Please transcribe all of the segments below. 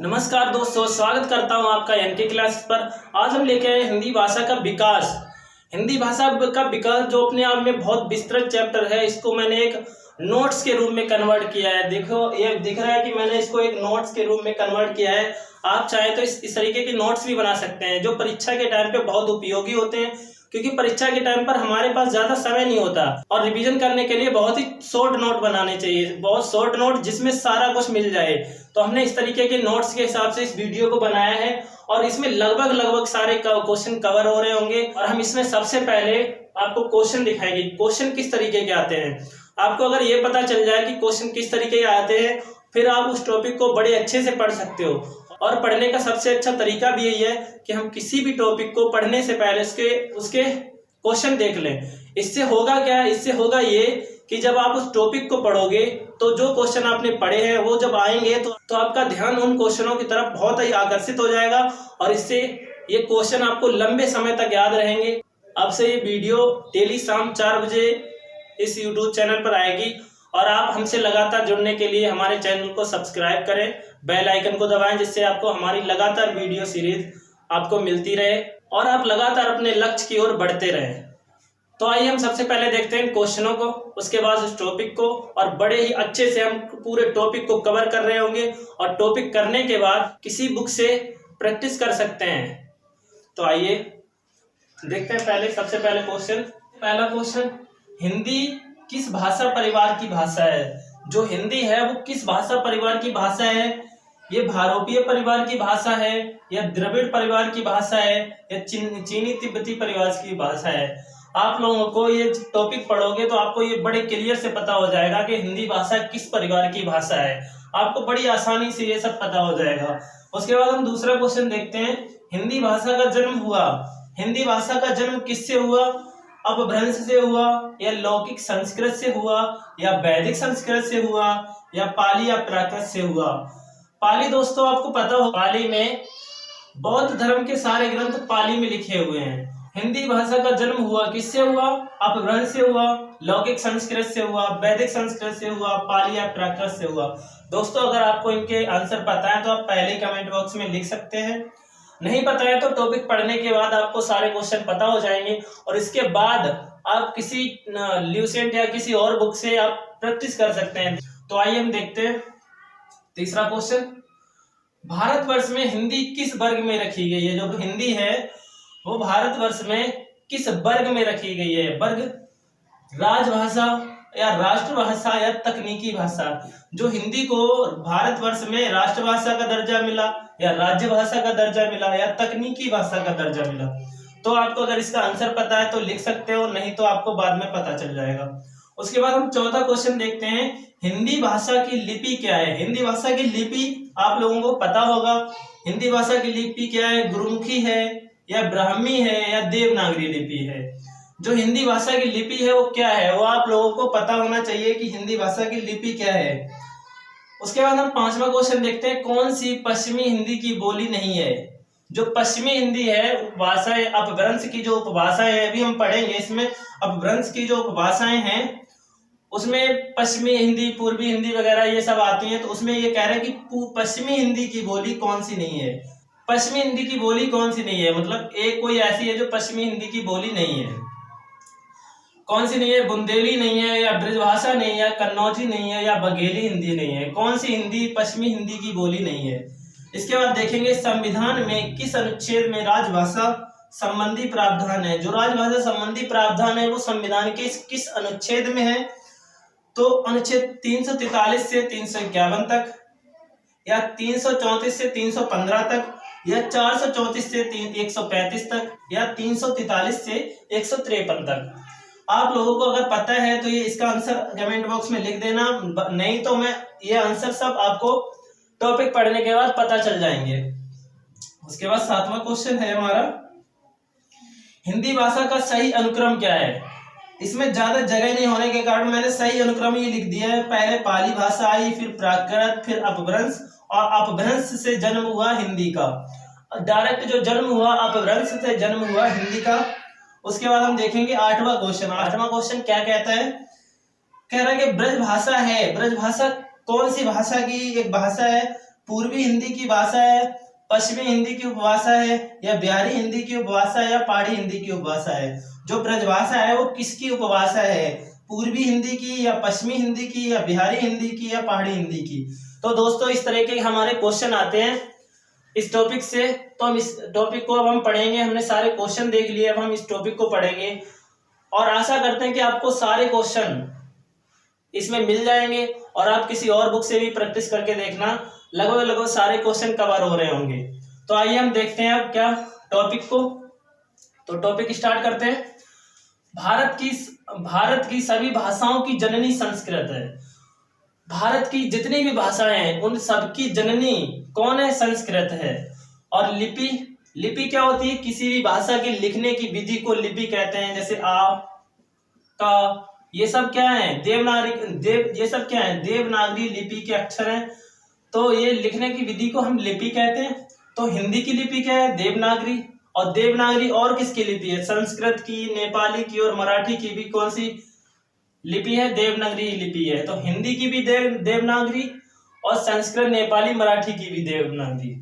नमस्कार दोस्तों, स्वागत करता हूं आपका एनके क्लासेस पर। आज हम लेके आए हिंदी भाषा का विकास। हिंदी भाषा का विकास जो अपने आप में बहुत विस्तृत चैप्टर है, इसको मैंने एक नोट्स के रूप में कन्वर्ट किया है। देखो, ये दिख रहा है कि मैंने इसको एक नोट्स के रूप में कन्वर्ट किया है। आप चाहें तो इस तरीके के नोट्स भी बना सकते हैं, जो परीक्षा के टाइम पे बहुत उपयोगी होते हैं, क्योंकि परीक्षा के टाइम पर हमारे पास ज्यादा समय नहीं होता और रिवीजन करने के लिए बहुत ही शॉर्ट नोट बनाने चाहिए, बहुत शॉर्ट नोट जिसमें सारा कुछ मिल जाए। तो हमने इस तरीके के नोट्स के हिसाब से इस वीडियो को बनाया है और इसमें लगभग सारे क्वेश्चन कवर हो रहे होंगे। और हम इसमें सबसे पहले आपको क्वेश्चन दिखाएंगे, क्वेश्चन किस तरीके के आते हैं। आपको अगर ये पता चल जाए कि क्वेश्चन किस तरीके के आते हैं, फिर आप उस टॉपिक को बड़े अच्छे से पढ़ सकते हो। और पढ़ने का सबसे अच्छा तरीका भी यही है कि हम किसी भी टॉपिक को पढ़ने से पहले उसके क्वेश्चन देख लें। इससे होगा क्या, इससे होगा ये कि जब आप उस टॉपिक को पढ़ोगे तो जो क्वेश्चन आपने पढ़े हैं वो जब आएंगे तो आपका ध्यान उन क्वेश्चनों की तरफ बहुत ही आकर्षित हो जाएगा और इससे ये क्वेश्चन आपको लंबे समय तक याद रहेंगे। अब से ये वीडियो डेली शाम 4 बजे इस यूट्यूब चैनल पर आएगी और आप हमसे लगातार जुड़ने के लिए हमारे चैनल को सब्सक्राइब करें, बेल आइकन को दबाएं, जिससे आपको हमारी लगातार वीडियो सीरीज आपको मिलती रहे और आप लगातार अपने लक्ष्य की ओर बढ़ते रहें। तो आइए हम सबसे पहले देखते हैं क्वेश्चनों को, उसके बाद उस टॉपिक को, और बड़े ही अच्छे से हम पूरे टॉपिक को कवर कर रहे होंगे और टॉपिक करने के बाद किसी बुक से प्रैक्टिस कर सकते हैं। तो आइए देखते हैं सबसे पहले क्वेश्चन। पहला क्वेश्चन, हिंदी किस भाषा परिवार की भाषा है? जो हिंदी है वो किस भाषा परिवार की भाषा है? ये भारोपीय परिवार की भाषा है या द्रविड़ परिवार की भाषा है या चीनी तिब्बती परिवार की भाषा है? आप लोगों को ये टॉपिक पढ़ोगे तो आपको ये बड़े क्लियर से पता हो जाएगा कि हिंदी भाषा किस परिवार की भाषा है। आपको बड़ी आसानी से ये सब पता हो जाएगा। उसके बाद हम दूसरा क्वेश्चन देखते हैं, हिंदी भाषा का जन्म हुआ, हिंदी भाषा का जन्म किससे हुआ? अपभ्रंश से हुआ या लौकिक संस्कृत से हुआ या वैदिक संस्कृत से हुआ या पाली या प्राकृत से हुआ? पाली दोस्तों आपको पता हो, पाली में बौद्ध धर्म के सारे ग्रंथ पाली में लिखे हुए हैं। हिंदी भाषा का जन्म हुआ किससे हुआ? अपभ्रंश से हुआ, लौकिक संस्कृत से हुआ, वैदिक संस्कृत से हुआ, पाली या प्राकृत से हुआ। दोस्तों अगर आपको इनके आंसर पता है तो आप पहले ही कमेंट बॉक्स में लिख सकते हैं, नहीं पता है तो टॉपिक पढ़ने के बाद आपको सारे क्वेश्चन पता हो जाएंगे और इसके बाद आप किसी ल्यूसेंट या किसी और बुक से आप प्रैक्टिस कर सकते हैं। तो आइए हम देखते हैं तीसरा क्वेश्चन, भारतवर्ष में हिंदी किस वर्ग में रखी गई है? जो हिंदी है वो भारतवर्ष में किस वर्ग में रखी गई है? वर्ग, राजभाषा या राष्ट्रभाषा या तकनीकी भाषा? जो हिंदी को भारतवर्ष में राष्ट्रभाषा का दर्जा मिला या राज्य भाषा का दर्जा मिला या तकनीकी भाषा का दर्जा मिला? तो आपको अगर इसका आंसर पता है तो लिख सकते हो, नहीं तो आपको बाद में पता चल जाएगा। उसके बाद हम चौथा क्वेश्चन देखते हैं, हिंदी भाषा की लिपि क्या है? हिंदी भाषा की लिपि आप लोगों को पता होगा। हिंदी भाषा की लिपि क्या है? गुरुमुखी है या ब्राह्मी है या देवनागरी लिपि है? जो हिंदी भाषा की लिपि है वो क्या है, वो आप लोगों को पता होना चाहिए कि हिंदी भाषा की लिपि क्या है। उसके बाद हम पांचवा क्वेश्चन देखते हैं, कौन सी पश्चिमी हिंदी की बोली नहीं है? जो पश्चिमी हिंदी है उपभाषाएं, अपभ्रंश की जो उपभाषाएं है, अभी हम पढ़ेंगे इसमें अपभ्रंश की जो उपभाषाएं हैं उसमें पश्चिमी हिंदी, पूर्वी हिंदी वगैरह ये सब आती हैं। तो उसमें ये कह रहे हैं कि पश्चिमी हिंदी की बोली कौन सी नहीं है? पश्चिमी हिंदी की बोली कौन सी नहीं है, मतलब एक कोई ऐसी है जो पश्चिमी हिंदी की बोली नहीं है। कौन सी नहीं है? बुंदेली नहीं है या ब्रजभाषा नहीं है, कन्नौजी नहीं है या बघेली हिंदी नहीं है? कौन सी हिंदी पश्चिमी हिंदी की बोली नहीं है? इसके बाद देखेंगे, संविधान में किस अनुच्छेद में राजभाषा संबंधी प्रावधान है? जो राजभाषा संबंधी प्रावधान है वो संविधान के किस अनुच्छेद में है? तो अनुच्छेद 343 से 351 तक या 334 से 315 तक या 434 से 135 तक या 343 से 153 तक। आप लोगों को अगर पता है तो ये इसका आंसर कमेंट बॉक्स में लिख देना, नहीं तो मैं ये आंसर सब आपको टॉपिक पढ़ने के बाद पता चल जाएंगे। उसके बाद सातवां क्वेश्चन है हमारा, हिंदी भाषा का सही अनुक्रम क्या है? इसमें ज्यादा जगह नहीं होने के कारण मैंने सही अनुक्रम ही लिख दिया है। पहले पाली भाषा आई, फिर प्राकृत, फिर अपभ्रंश और अपभ्रंश से जन्म हुआ हिंदी का। डायरेक्ट जो जन्म हुआ अपभ्रंश से जन्म हुआ हिंदी का। उसके बाद हम देखेंगे 8वां क्वेश्चन। 8वां क्वेश्चन क्या कहता है, कह रहा है कि ब्रज भाषा है, ब्रज भाषा कौन सी भाषा की एक भाषा है, पूर्वी हिंदी की भाषा है, पश्चिमी हिंदी की उपभाषा है, या बिहारी हिंदी की उपभाषा है, या पहाड़ी हिंदी की उपभाषा है। जो ब्रज भाषा है वो किसकी उपभाषा है, पूर्वी हिंदी की, या पश्चिमी हिंदी की, या बिहारी हिंदी की, या पहाड़ी हिंदी की। तो दोस्तों इस तरह के हमारे क्वेश्चन आते हैं इस टॉपिक से। तो हम इस टॉपिक को अब हम पढ़ेंगे, हमने सारे क्वेश्चन देख लिए, अब हम इस टॉपिक को पढ़ेंगे और आशा करते हैं कि आपको सारे क्वेश्चन इसमें मिल जाएंगे और आप किसी और बुक से भी प्रैक्टिस करके देखना, लगभग सारे क्वेश्चन कवर हो रहे होंगे। तो आइए हम देखते हैं अब क्या टॉपिक को। तो टॉपिक स्टार्ट करते हैं। भारत की सभी भाषाओं की जननी संस्कृत है। भारत की जितनी भी भाषाएं हैं उन सबकी जननी कौन है, संस्कृत है। और लिपि क्या होती है, किसी भी भाषा की लिखने की विधि को लिपि कहते हैं। जैसे आ, का, ये सब क्या है, ये सब क्या है, देवनागरी लिपि के अक्षर हैं। तो ये लिखने की विधि को हम लिपि कहते हैं। तो हिंदी की लिपि क्या है, देवनागरी। और देवनागरी और किसकी लिपि है, संस्कृत की, नेपाली की और मराठी की भी कौन सी लिपि है, देवनागरी लिपि है। तो हिंदी की भी देवनागरी और संस्कृत, नेपाली, मराठी की भी देवनागरी।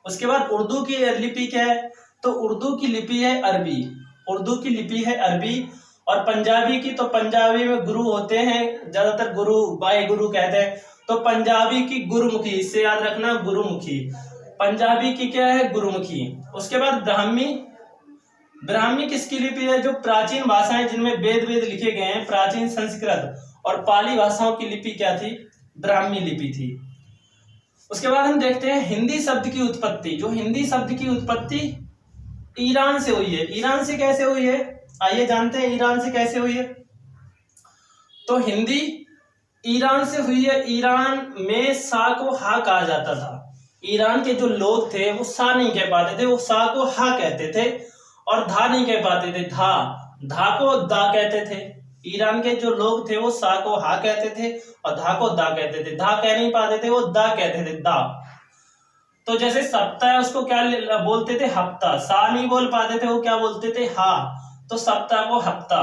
उसके बाद उर्दू की लिपि क्या है, तो उर्दू की लिपि है अरबी। उर्दू की लिपि है अरबी। और पंजाबी की, तो पंजाबी में गुरु होते हैं, ज्यादातर गुरु बाय गुरु कहते हैं। तो पंजाबी की गुरुमुखी, इससे याद रखना, गुरुमुखी। पंजाबी की क्या है, गुरुमुखी। उसके बाद ब्राह्मी किसकी लिपि है, जो प्राचीन भाषाएं जिनमें वेद लिखे गए हैं, प्राचीन संस्कृत और पाली भाषाओं की लिपि क्या थी, ब्राह्मी लिपि थी। उसके बाद हम देखते हैं हिंदी शब्द की उत्पत्ति। जो हिंदी शब्द की उत्पत्ति ईरान से हुई है। ईरान से कैसे हुई है, आइए जानते हैं ईरान से कैसे हुई है। तो हिंदी ईरान से हुई है। ईरान में सा को हा कहा जाता था। ईरान के जो लोग थे वो सा नहीं कह पाते थे, वो सा को हा कहते थे। और धा नहीं कह पाते थे, धा को दा कहते थे। ईरान के जो लोग थे वो सा को हा कहते थे और धा को दा कहते थे। धा कह नहीं पाते थे, वो दा कहते थे, दा। तो जैसे सप्ताह है उसको क्या बोलते थे, हफ्ता। सा नहीं बोल पाते थे, वो क्या बोलते थे, हा। तो सप्ताह को हफ्ता।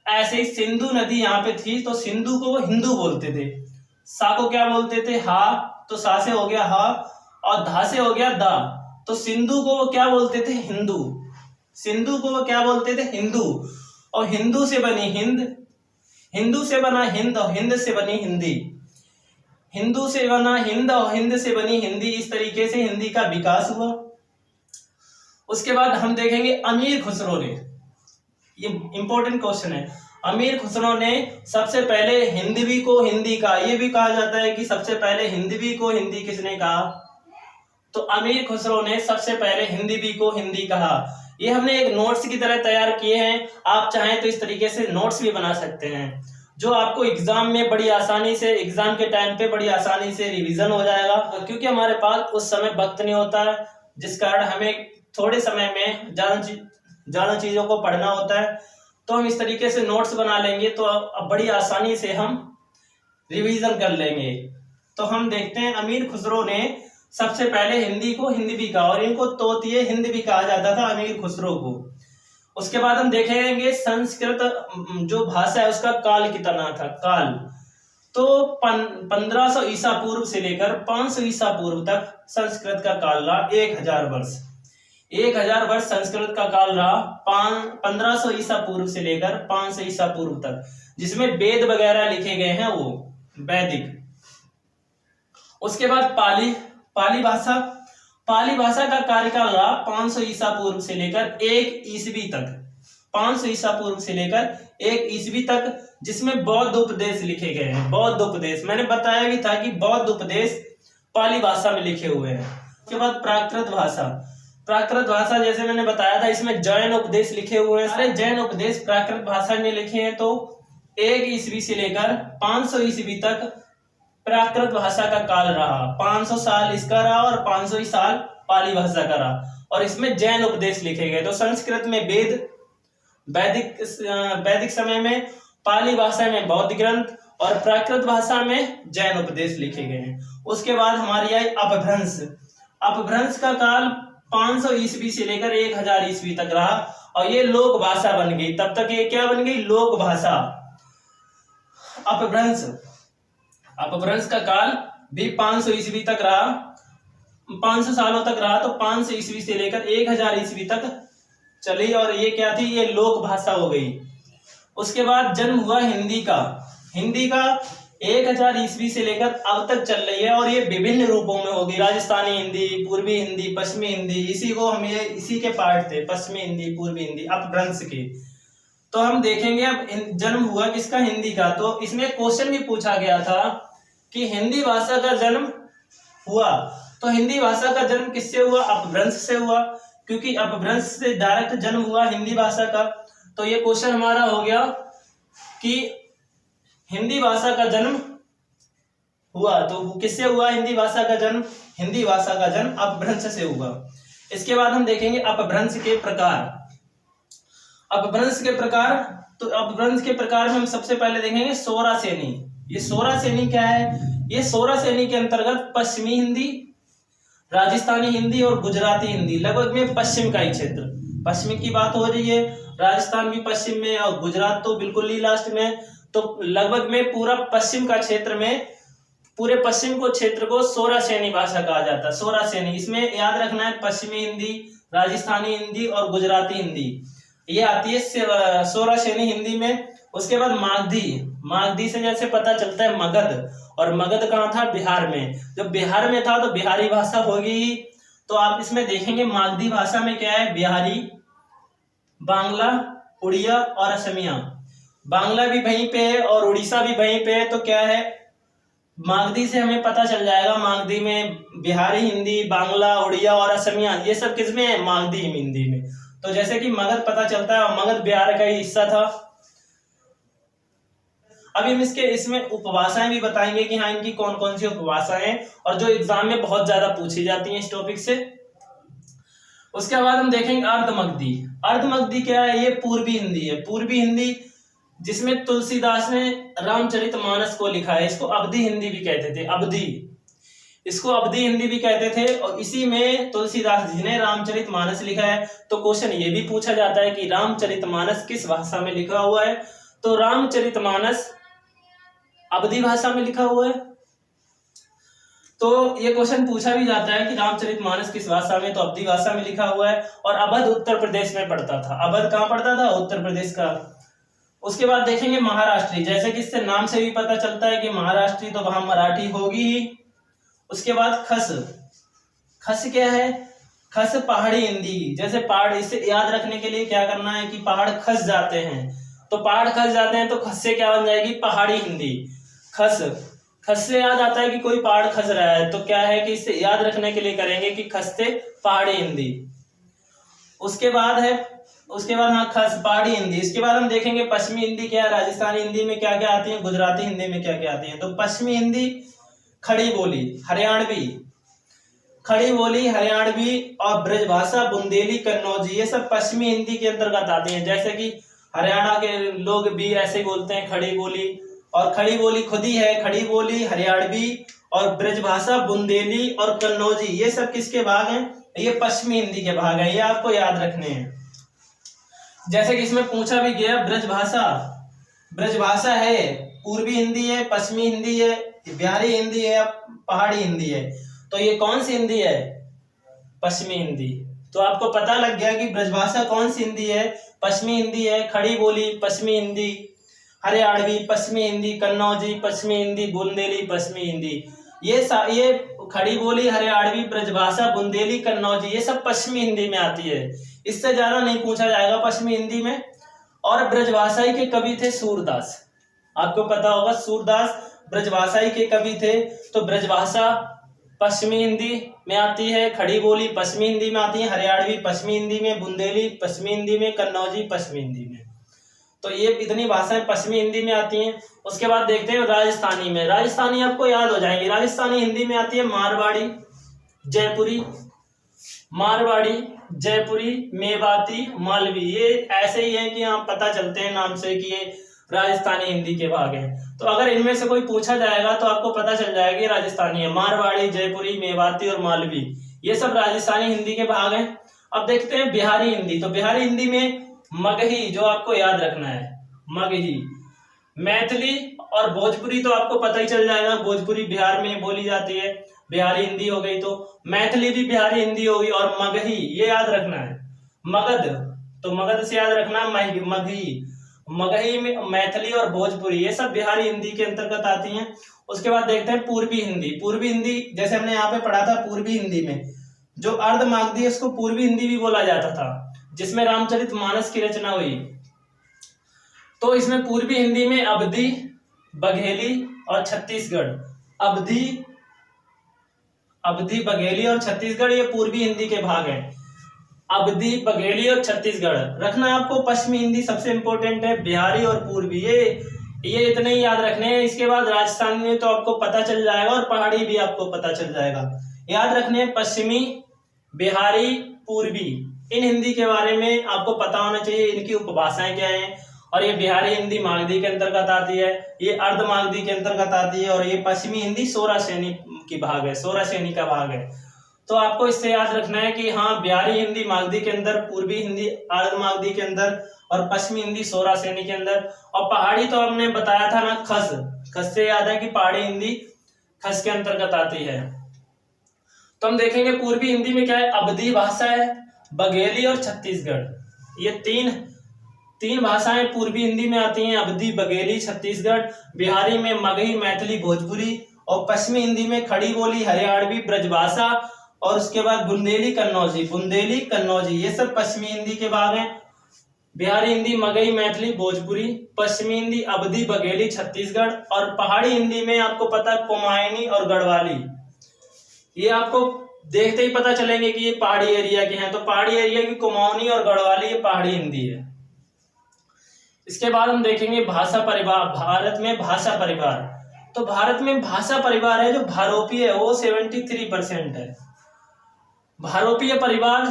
ऐसे ही सिंधु नदी यहाँ पे थी, तो सिंधु को वो हिंदू बोलते थे। सा को क्या बोलते थे, हा। तो सा से हो गया हा और धा से हो गया दा। तो सिंधु को वो क्या बोलते थे, हिंदू। सिंधु को वो क्या बोलते थे, हिंदू। और हिंदू से बनी हिंद, हिंदू से बना हिंद और हिंद से बनी हिंदी। हिंदू से बना हिंद और हिंद से बनी हिंदी। इस तरीके से हिंदी का विकास हुआ। उसके बाद हम देखेंगे अमीर खुसरो ने, ये इंपॉर्टेंट क्वेश्चन है। अमीर खुसरो ने सबसे पहले हिंदवी को हिंदी कहा। ये भी कहा जाता है कि सबसे पहले हिंदवी को हिंदी किसने कहा, तो अमीर खुसरो ने सबसे पहले हिंदवी को हिंदी कहा। ये हमने एक नोट्स की तरह तैयार किए हैं। आप चाहें तो इस तरीके से नोट्स भी बना सकते हैं, जो आपको एग्जाम में बड़ी आसानी से, एग्जाम के टाइम पे बड़ी आसानी से रिवीजन हो जाएगा। क्योंकि हमारे पास उस समय वक्त नहीं होता है, जिस कारण हमें थोड़े समय में ज्यादा चीजों को पढ़ना होता है। तो हम इस तरीके से नोट्स बना लेंगे तो अब बड़ी आसानी से हम रिवीजन कर लेंगे। तो हम देखते हैं अमीर खुसरो ने सबसे पहले हिंदी को हिंदवी कहा, और इनको तोतिए हिंद भी कहा जाता था, अमीर खुसरो को। उसके बाद हम देखेंगे संस्कृत जो भाषा है उसका काल कितना था, काल। तो 1500 ईसा पूर्व से लेकर 500 ईसा पूर्व तक संस्कृत का काल रहा 1000 वर्ष। 1000 वर्ष संस्कृत का काल रहा 1500 ईसा पूर्व से लेकर 500 ईसा पूर्व तक, जिसमें वेद वगैरह लिखे गए हैं, वो वैदिक। उसके बाद पाली भाषा का कार्यकाल रहा 500 ईसा पूर्व से लेकर 1 ईस्वी तक। 500 ईसा पूर्व से लेकर 1 ईस्वी तक, जिसमें बौद्ध उपदेश लिखे गए हैं। बौद्ध उपदेश मैंने बताया भी था कि बौद्ध उपदेश पाली भाषा में लिखे हुए हैं। उसके बाद प्राकृत भाषा जैसे मैंने बताया था, इसमें जैन उपदेश लिखे हुए हैं। सारे जैन उपदेश प्राकृत भाषा में लिखे हैं। तो 1 ईस्वी से लेकर 500 ईस्वी तक प्राकृत भाषा का काल रहा। 500 साल इसका रहा और 500 साल पाली भाषा का रहा, और इसमें जैन उपदेश लिखे गए। तो संस्कृत में वेद, वैदिक समय में, पाली भाषा में बौद्ध ग्रंथ और प्राकृत भाषा में जैन उपदेश लिखे गए हैं। उसके बाद हमारी आई अपभ्रंश। अपभ्रंश का काल 500 ईस्वी से लेकर 1000 ईस्वी तक रहा, और ये लोक भाषा बन गई। तब तक ये क्या बन गई? लोक भाषा। अपभ्रंश, अपभ्रंश का काल भी 500 ईस्वी तक रहा, 500 सालों तक रहा। तो 500 ईस्वी से लेकर 1000 ईस्वी तक चली और ये क्या थी? ये लोक भाषा हो गई। उसके बाद जन्म हुआ हिंदी का। हिंदी का 1000 ईस्वी से लेकर अब तक चल रही है और ये विभिन्न रूपों में होगी। राजस्थानी हिंदी, पूर्वी हिंदी, पश्चिमी हिंदी, इसी को हमें इसी के पार्ट थे, पश्चिमी हिंदी, पूर्वी हिंदी, अपभ्रंश के। तो हम देखेंगे अब जन्म हुआ किसका? हिंदी का। तो इसमें क्वेश्चन भी पूछा गया था कि हिंदी भाषा का जन्म हुआ, तो हिंदी भाषा का जन्म किससे हुआ? अपभ्रंश से हुआ, क्योंकि अपभ्रंश से डायरेक्ट जन्म हुआ हिंदी भाषा का। तो ये क्वेश्चन हमारा हो गया कि हिंदी भाषा का जन्म हुआ, तो किससे हुआ हिंदी भाषा का जन्म? हिंदी भाषा का जन्म अपभ्रंश से हुआ। इसके बाद हम देखेंगे अपभ्रंश के प्रकार। अपभ्रंश के प्रकार, तो अपभ्रंश के प्रकार में हम सबसे पहले देखेंगे सोरा श्रेणी। ये सोरा श्रेणी क्या है? ये सोरा श्रेणी के अंतर्गत पश्चिमी हिंदी, राजस्थानी हिंदी और गुजराती हिंदी, लगभग में पश्चिम का ही क्षेत्र, पश्चिम की बात हो रही है। राजस्थान भी पश्चिम में और गुजरात तो बिल्कुल ही लास्ट में। तो लगभग में पूरा पश्चिम का क्षेत्र में, पूरे पश्चिम को क्षेत्र को सोरा श्रेणी भाषा कहा जाता है। सोरा श्रेणी, इसमें याद रखना है पश्चिमी हिंदी, राजस्थानी हिंदी और गुजराती हिंदी, ये आती है सोरा श्रेणी हिंदी में। उसके बाद मागधी, मागधी से जैसे पता चलता है मगध, और मगध कहाँ था? बिहार में। जब बिहार में था तो बिहारी भाषा होगी। तो आप इसमें देखेंगे मागधी भाषा में क्या है? बिहारी, बांग्ला, उड़िया और असमिया। बांग्ला भी वहीं पे है और उड़ीसा भी वहीं पे है। तो क्या है? मागधी से हमें पता चल जाएगा, मागधी में बिहारी हिंदी, बांग्ला, उड़िया और असमिया, ये सब किसमें है? मागधी हिंदी में। तो जैसे कि मगध पता चलता है और मगध बिहार का ही हिस्सा था। अभी हम इसमें उपभाषाएं भी बताएंगे कि हाँ इनकी कौन कौन सी उपभाषाएं हैं और जो एग्जाम में बहुत ज्यादा पूछी जाती हैं इस टॉपिक से। उसके बाद हम देखेंगे अर्धमगधी। अर्धमगधी क्या है? ये पूर्वी हिंदी है। पूर्वी हिंदी जिसमें तुलसीदास ने रामचरितमानस को लिखा है, इसको अवधी हिंदी भी कहते थे। अवधी, इसको अवधी हिंदी भी कहते थे। और इसी में तुलसीदास जी ने रामचरितमानस लिखा है। तो क्वेश्चन ये भी पूछा जाता है कि रामचरितमानस किस भाषा में लिखा हुआ है? तो रामचरितमानस अवधी भाषा में लिखा हुआ है। तो ये क्वेश्चन पूछा भी जाता है कि रामचरितमानस किस भाषा में? तो अवधी भाषा में लिखा हुआ है। और अवध उत्तर प्रदेश में पड़ता था। अवध कहाँ पड़ता था? उत्तर प्रदेश का। उसके बाद देखेंगे महाराष्ट्री, जैसे कि इससे नाम से भी पता चलता है कि महाराष्ट्री, तो वहां मराठी होगी ही। उसके बाद खस, खस क्या है? खस पहाड़ी हिंदी। जैसे पहाड़, इसे याद रखने के लिए क्या करना है कि पहाड़ खस जाते हैं, तो पहाड़ खस जाते हैं तो खस से क्या बन जाएगी? पहाड़ी हिंदी। खस, खस से याद आता है कि कोई पहाड़ खस रहा है, तो क्या है कि इसे याद रखने के लिए करेंगे कि खस से पहाड़ी हिंदी। उसके बाद हाँ खस पहाड़ी हिंदी। इसके बाद हम देखेंगे पश्चिमी हिंदी क्या है? राजस्थानी हिंदी में क्या क्या आती है? गुजराती हिंदी में क्या क्या आती है? तो पश्चिमी हिंदी, खड़ी बोली, हरियाणवी, खड़ी बोली, हरियाणवी और ब्रजभाषा, बुंदेली, कन्नौजी, ये सब पश्चिमी हिंदी के अंतर्गत आती हैं। जैसे कि हरियाणा के लोग भी ऐसे बोलते हैं खड़ी बोली, और खड़ी बोली खुद ही है। खड़ी बोली, हरियाणवी और ब्रजभाषा, बुंदेली और कन्नौजी, ये सब किसके भाग हैं? ये पश्चिमी हिंदी के भाग हैं। ये आपको याद रखने हैं। जैसे कि इसमें पूछा भी गया ब्रजभाषा, ब्रजभाषा है, पूर्वी हिंदी है, पश्चिमी हिंदी है, बिहारी हिंदी है, पहाड़ी हिंदी है। तो ये कौन सी हिंदी है? पश्चिमी हिंदी। तो आपको पता लग गया कि ब्रजभाषा कौन सी हिंदी है? पश्चिमी हिंदी है। खड़ी बोली पश्चिमी हिंदी, हरियाणवी पश्चिमी हिंदी, कन्नौजी पश्चिमी हिंदी, बुंदेली पश्चिमी हिंदी। ये खड़ी बोली, हरियाणवी, ब्रजभाषा, बुंदेली, कन्नौजी, ये सब पश्चिमी हिंदी में आती है। इससे ज्यादा नहीं पूछा जाएगा पश्चिमी हिंदी में। और ब्रजभाषाई के कवि थे सूरदास। आपको पता होगा सूरदास ब्रजभाषाई के कवि थे। तो ब्रजभाषा पश्चिमी हिंदी में आती है, खड़ी बोली पश्चिमी हिंदी में आती है, हरियाणवी पश्चिमी हिंदी में, बुंदेली पश्चिमी हिंदी में, कन्नौजी पश्चिमी हिंदी में। तो ये इतनी भाषाएं पश्चिमी हिंदी में आती हैं। उसके बाद देखते हैं राजस्थानी में। राजस्थानी आपको याद हो जाएंगी। राजस्थानी हिंदी में आती है मारवाड़ी, जयपुरी, मारवाड़ी, जयपुरी, मेवाती, मालवी। ये ऐसे ही है कि आप पता चलते हैं नाम से कि ये राजस्थानी हिंदी के भाग हैं। तो अगर इनमें से कोई पूछा जाएगा तो आपको पता चल जाएगा कि राजस्थानी है। मारवाड़ी, जयपुरी, मेवाती और मालवी, ये सब राजस्थानी हिंदी के भाग हैं। अब देखते हैं बिहारी हिंदी। तो बिहारी हिंदी में मगही, जो आपको याद रखना है, मगही। मैथिली और भोजपुरी तो आपको पता ही चल जाएगा, भोजपुरी बिहार में बोली जाती है, बिहारी हिंदी हो गई, तो मैथिली भी बिहारी हिंदी होगी। और मगही ये याद रखना है। मगध, तो मगध से याद रखना मगही। मगही में मैथिली और भोजपुरी ये सब बिहारी हिंदी के अंतर्गत आती हैं। उसके बाद देखते हैं पूर्वी हिंदी। पूर्वी हिंदी जैसे हमने यहाँ पे पढ़ा था, पूर्वी हिंदी में जो अर्धमागधी है उसको पूर्वी हिंदी भी बोला जाता था, जिसमें रामचरितमानस की रचना हुई। तो इसमें पूर्वी हिंदी में अवधी, बघेली और छत्तीसगढ़, अवधी, बघेली और छत्तीसगढ़ ये पूर्वी हिंदी के भाग हैं। अवधी, बघेली और छत्तीसगढ़ रखना आपको। पश्चिमी हिंदी सबसे इंपॉर्टेंट है, बिहारी और पूर्वी, ये इतने ही याद रखने हैं। इसके बाद राजस्थानी में तो आपको पता चल जाएगा और पहाड़ी भी आपको पता चल जाएगा। याद रखने हैं पश्चिमी, बिहारी, पूर्वी, इन हिंदी के बारे में आपको पता होना चाहिए, इनकी उपभाषाएं क्या हैं। और ये बिहारी हिंदी मागधी के अंतर्गत आती है, ये अर्ध मागधी के अंतर्गत आती है, और ये पश्चिमी हिंदी सोरा श्रेणी की भाग है, सोरा श्रेणी का भाग है। तो आपको इससे याद रखना है कि हाँ, बिहारी हिंदी मागधी के अंदर, पूर्वी हिंदी अर्ध मागधी के अंदर, और पश्चिमी हिंदी सोरा श्रेणी के अंदर। और पहाड़ी तो हमने बताया था ना, खस से याद है कि पहाड़ी हिंदी खस के अंतर्गत आती है। तो हम देखेंगे पूर्वी हिंदी में क्या है, अवधी भाषा है, बघेली और छत्तीसगढ़, ये तीन भाषाएं पूर्वी हिंदी में आती हैं, अवधी, बघेली, छत्तीसगढ़। बिहारी में मगही, मैथिली, भोजपुरी, और पश्चिमी हिंदी में खड़ी बोली, हरियाणवी, ब्रजभाषा, और उसके बाद बुंदेली, कन्नौजी, ये सब पश्चिमी हिंदी के भाग हैं। बिहारी हिंदी मगही, मैथिली, भोजपुरी, पश्चिमी हिंदी अवधी, बघेली, छत्तीसगढ़, और पहाड़ी हिंदी में आपको पता है कुमाऊनी और गढ़वाली। ये आपको देखते ही पता चलेंगे कि ये पहाड़ी एरिया के हैं, तो पहाड़ी एरिया की कुमाऊनी और गढ़वाली ये पहाड़ी हिंदी है। इसके बाद हम देखेंगे भाषा परिवार। भारत में भाषा परिवार, तो भारत में भाषा परिवार है जो भारोपीय है, वो 73% है। भारोपीय परिवार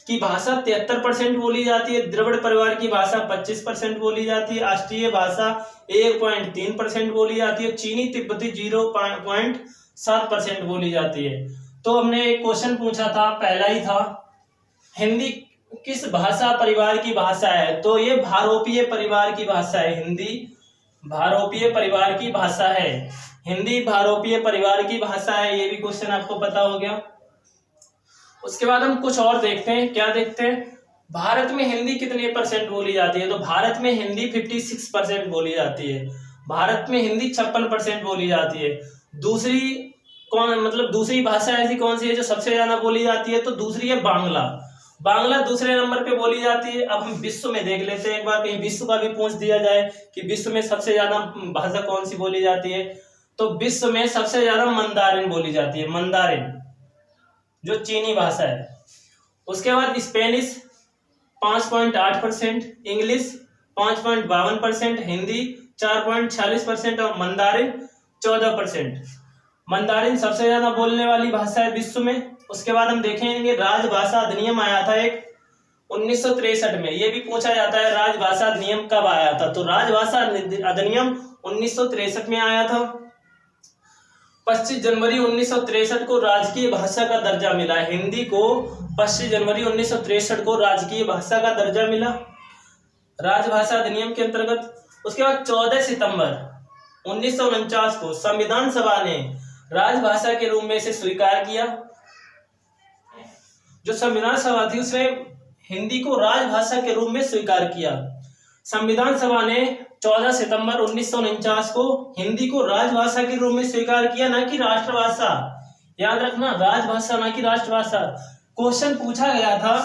की भाषा 73% बोली जाती है, द्रविड़ परिवार की भाषा 25% बोली जाती है, ऑस्ट्रीय भाषा 1.3% बोली जाती है, चीनी तिब्बती 0.7% बोली जाती है। तो हमने एक क्वेश्चन पूछा था, पहला ही था, हिंदी किस भाषा परिवार की भाषा है, तो ये भारोपीय परिवार की भाषा है। हिंदी भारोपीय परिवार की भाषा है, हिंदी भारोपीय परिवार की भाषा है, ये भी क्वेश्चन आपको पता हो गया। उसके बाद हम कुछ और देखते हैं, क्या देखते हैं, भारत में हिंदी कितने परसेंट बोली जाती है, तो भारत में हिंदी 56% बोली जाती है, भारत में हिंदी 56% बोली जाती है। दूसरी भाषा ऐसी कौन सी है जो सबसे ज्यादा बोली जाती है, तो दूसरी है बांग्ला दूसरे नंबर पे बोली जाती है। अब हम विश्व में देख लेते हैं एक बार, कहीं विश्व का भी पूछ दिया जाए कि विश्व में सबसे ज्यादा भाषा कौन सी बोली जाती है, तो विश्व में सबसे ज्यादा मंदारिन बोली जाती है, मंदारिन जो चीनी भाषा है। उसके बाद स्पेनिश 5.8%, इंग्लिश 5.52%, हिंदी 4.46% और मंदारिन 14%। मंदारिन सबसे ज्यादा बोलने वाली भाषा है विश्व में। उसके बाद हम देखेंगे राजभाषा अधिनियम आया था एक 1963 में, ये भी पूछा जाता है राजभाषा अधिनियम कब आया था, तो राजभाषा अधिनियम 1963 में आया था। 25 जनवरी 1963 को राजकीय भाषा का दर्जा मिला, हिंदी को 25 जनवरी 1963 को राजकीय भाषा का दर्जा मिला राजभाषा अधिनियम के अंतर्गत। उसके बाद 14 सितंबर 1949 को संविधान सभा ने राजभाषा के रूप में इसे स्वीकार किया। जो संविधान सभा थी उसने हिंदी को राजभाषा के रूप में स्वीकार किया। संविधान सभा ने 14 सितंबर 1949 को हिंदी को राजभाषा के रूप में स्वीकार किया, ना कि राष्ट्रभाषा। याद रखना, राजभाषा ना कि राष्ट्रभाषा। क्वेश्चन पूछा गया था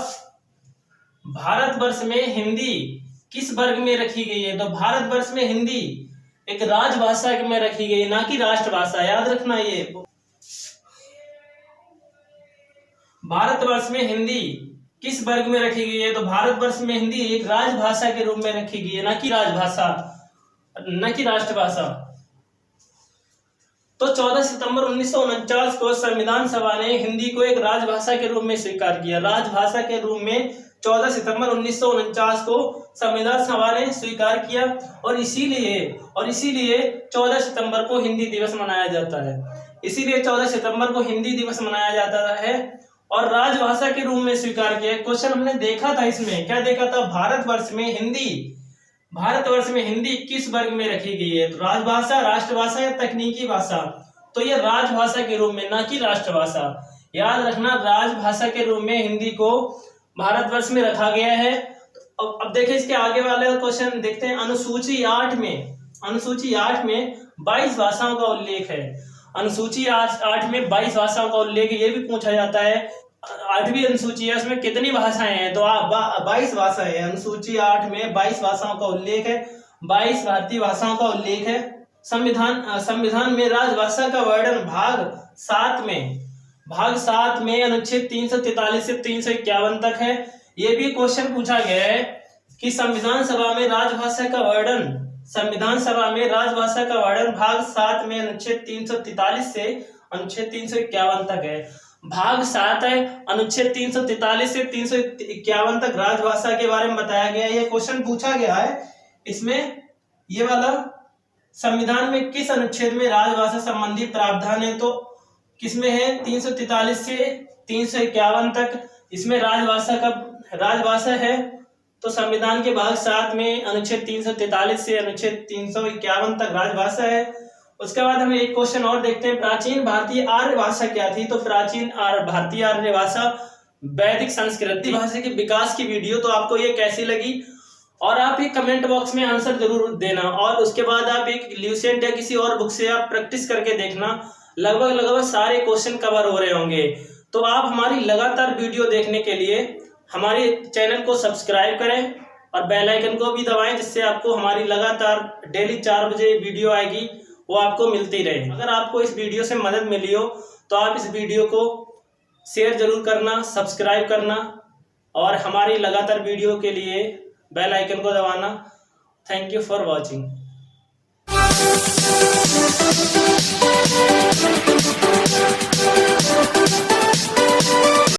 भारतवर्ष में हिंदी किस वर्ग में रखी गई है, तो भारतवर्ष में हिंदी एक राजभाषा में रखी गई, ना कि राष्ट्रभाषा। याद रखना, ये भारतवर्ष में हिंदी किस वर्ग में रखी गई है, तो भारतवर्ष में हिंदी एक राजभाषा के रूप में रखी गई है, ना कि राजभाषा, न कि राष्ट्रभाषा। तो 14 सितंबर 1949 को संविधान सभा ने हिंदी को एक राजभाषा के रूप में स्वीकार किया, राजभाषा के रूप में 14 सितंबर 1949 को संविधान सभा ने स्वीकार किया। और इसीलिए 14 सितंबर को हिंदी दिवस मनाया जाता है, इसीलिए 14 सितंबर को हिंदी दिवस मनाया जाता है। और राजभाषा के रूप में स्वीकार किया। क्वेश्चन हमने देखा था, इसमें क्या देखा था, भारतवर्ष में हिंदी किस वर्ग में रखी गई है, तो राजभाषा, राष्ट्रभाषा या तकनीकी भाषा। तो ये राजभाषा के रूप में, ना कि राष्ट्रभाषा। याद रखना, राजभाषा के रूप में हिंदी को भारतवर्ष में रखा गया है। तो अब देखिए इसके आगे वाले क्वेश्चन देखते हैं। अनुसूची 8 में 22 भाषाओं का उल्लेख है। अनुसूची 8 में 22 भाषाओं का उल्लेख, ये भी पूछा जाता है 8वीं अनुसूची है, उसमें कितनी भाषाएं हैं, तो 22 भाषाएं हैं। अनुसूची 8 में 22 भाषाओं का उल्लेख है, 22 भारतीय भाषाओं का उल्लेख है। संविधान में राजभाषा का वर्णन भाग 7 में अनुच्छेद 343 से 351 तक है। ये भी क्वेश्चन पूछा गया है कि संविधान सभा में राजभाषा का वर्णन भाग 7 में अनुच्छेद 343 से अनुच्छेद 351 तक है। भाग 7 है, अनुच्छेद 343 से 351 तक राजभाषा के बारे में बताया गया है। ये क्वेश्चन पूछा गया है इसमें, ये वाला संविधान में किस अनुच्छेद में राजभाषा संबंधी प्रावधान है, तो किसमें है, 343 से 351 तक इसमें राजभाषा है। तो संविधान के भाग 7 में अनुच्छेद 343 से अनुच्छेद 351 तक राजभाषा है। उसके बाद हम एक क्वेश्चन और देखते हैं, प्राचीन भारतीय आर्य भाषा क्या थी, तो प्राचीन भारतीय आर्य भाषा वैदिक संस्कृत भाषा के विकास की वीडियो। तो आपको ये कैसी लगी, और आप एक कमेंट बॉक्स में आंसर जरूर देना, और उसके बाद आप एक ल्यूसेंट या किसी और बुक से आप प्रैक्टिस करके देखना। लगभग सारे क्वेश्चन कवर हो रहे होंगे। तो आप हमारी लगातार वीडियो देखने के लिए हमारे चैनल को सब्सक्राइब करें और बेल आइकन को भी दबाएं, जिससे आपको हमारी लगातार डेली 4 बजे वीडियो आएगी, वो आपको मिलती रहे। अगर आपको इस वीडियो से मदद मिली हो तो आप इस वीडियो को शेयर जरूर करना, सब्सक्राइब करना, और हमारी लगातार वीडियो के लिए बेल आइकन को दबाना। Thank you for watching.